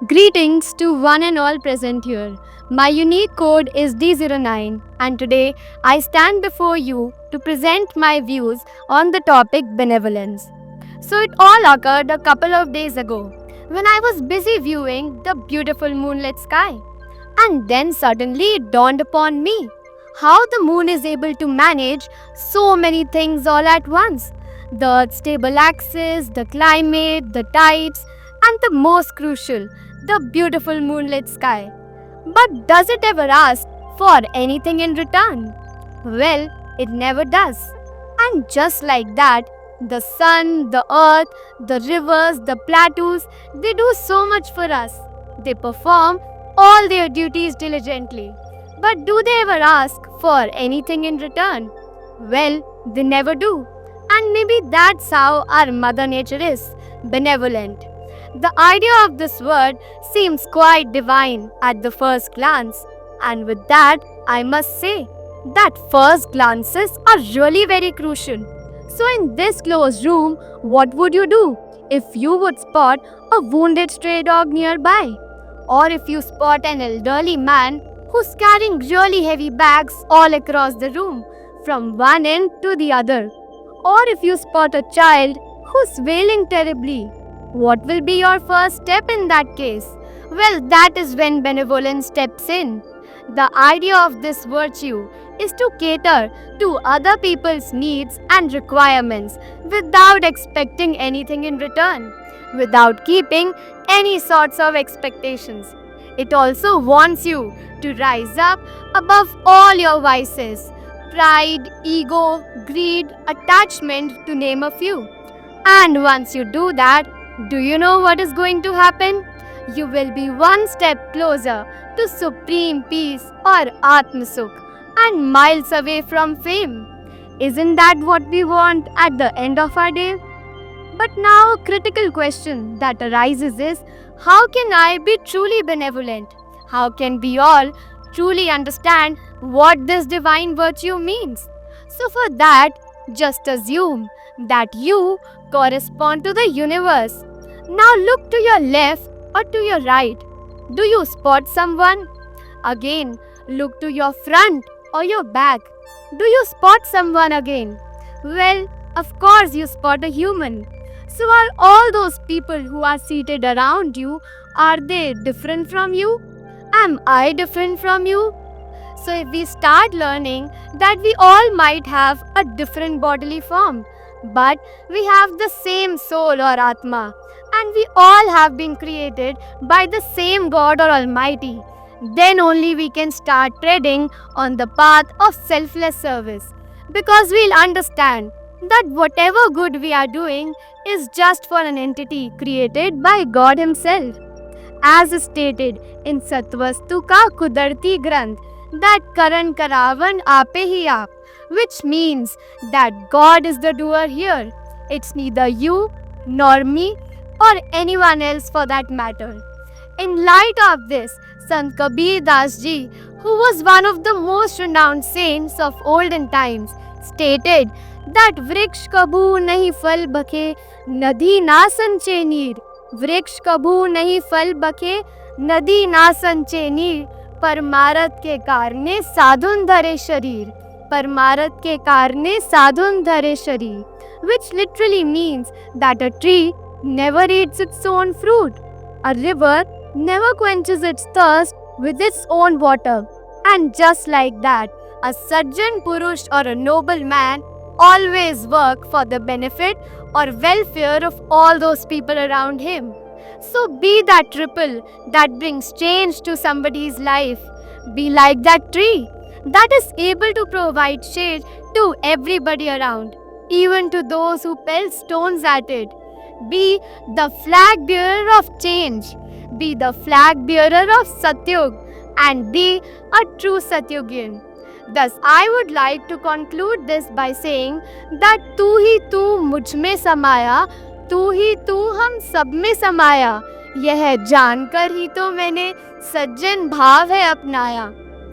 Greetings to one and all present here. My unique code is D09 and today I stand before you to present my views on the topic benevolence. So it all occurred a couple of days ago when I was busy viewing the beautiful moonlit sky. And then suddenly it dawned upon me how the moon is able to manage so many things all at once. The Earth's stable axis, the climate, the tides, and the most crucial, the beautiful moonlit sky. But does it ever ask for anything in return? Well, it never does. And just like that, the sun, the earth, the rivers, the plateaus, they do so much for us. They perform all their duties diligently. But do they ever ask for anything in return? Well, they never do. And maybe that's how our Mother Nature is benevolent. The idea of this word seems quite divine at the first glance, and with that, I must say that first glances are really very crucial. So, in this closed room, what would you do if you would spot a wounded stray dog nearby? Or if you spot an elderly man who's carrying really heavy bags all across the room, from one end to the other? Or if you spot a child who's wailing terribly? What will be your first step in that case? Well, that is when benevolence steps in. The idea of this virtue is to cater to other people's needs and requirements without expecting anything in return, without keeping any sorts of expectations. It also wants you to rise up above all your vices, pride, ego, greed, attachment, to name a few. And once you do that, do you know what is going to happen? You will be one step closer to supreme peace or Atmasukh and miles away from fame. Isn't that what we want at the end of our day? But now, a critical question that arises is, how can I be truly benevolent? How can we all truly understand what this divine virtue means? So, for that, just assume that you correspond to the universe. Now, look to your left or to your right. Do you spot someone? Again, look to your front or your back. Do you spot someone again? Well, of course, you spot a human. So, are all those people who are seated around you, are they different from you? Am I different from you? So, if we start learning that we all might have a different bodily form, but we have the same soul or Atma, and we all have been created by the same God or Almighty, then only we can start treading on the path of selfless service. Because we'll understand that whatever good we are doing is just for an entity created by God Himself. As stated in Satvastu Ka Kudarti Granth, that Karan Karavan Ape Hi Aap, which means that God is the doer here. It's neither you nor me or anyone else for that matter. In light of this, Sant Kabir Das Ji, who was one of the most renowned saints of olden times, stated that Vriksh kabhu nahi fal bake, nadi na sanche neer. Vriksh kabhu nahi fal bake, nadi na sanche neer. परमारथ के कारणे साधुन धरे शरीर. परमारथ के कारणे साधुन धरे शरीर. Which literally means that a tree never eats its own fruit. A river never quenches its thirst with its own water. And just like that, a Sajjan Purush or a noble man always work for the benefit or welfare of all those people around him. So be that ripple that brings change to somebody's life. Be like that tree that is able to provide shade to everybody around, even to those who pelt stones at it. Be the flag bearer of change. Be the flag bearer of Satyug and be a true Satyugin. Thus, I would like to conclude this by saying that तू ही तू मुझ में समाया, तू ही तू हम सब में समाया. यह जानकर ही तो मैंने सज्जन भाव है अपनाया.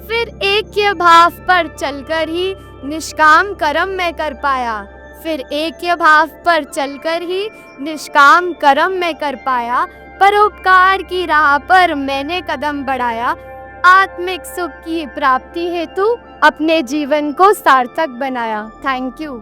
फिर ऐक्य भाव पर चलकर ही निष्काम कर्म मैं कर पाया. फिर ऐक्य भाव पर चलकर ही निष्काम कर्म मैं कर पाया. परोपकार की राह पर मैंने कदम बढ़ाया। आत्मिक सुख की प्राप्ति हेतु अपने जीवन को सार्थक बनाया। Thank you.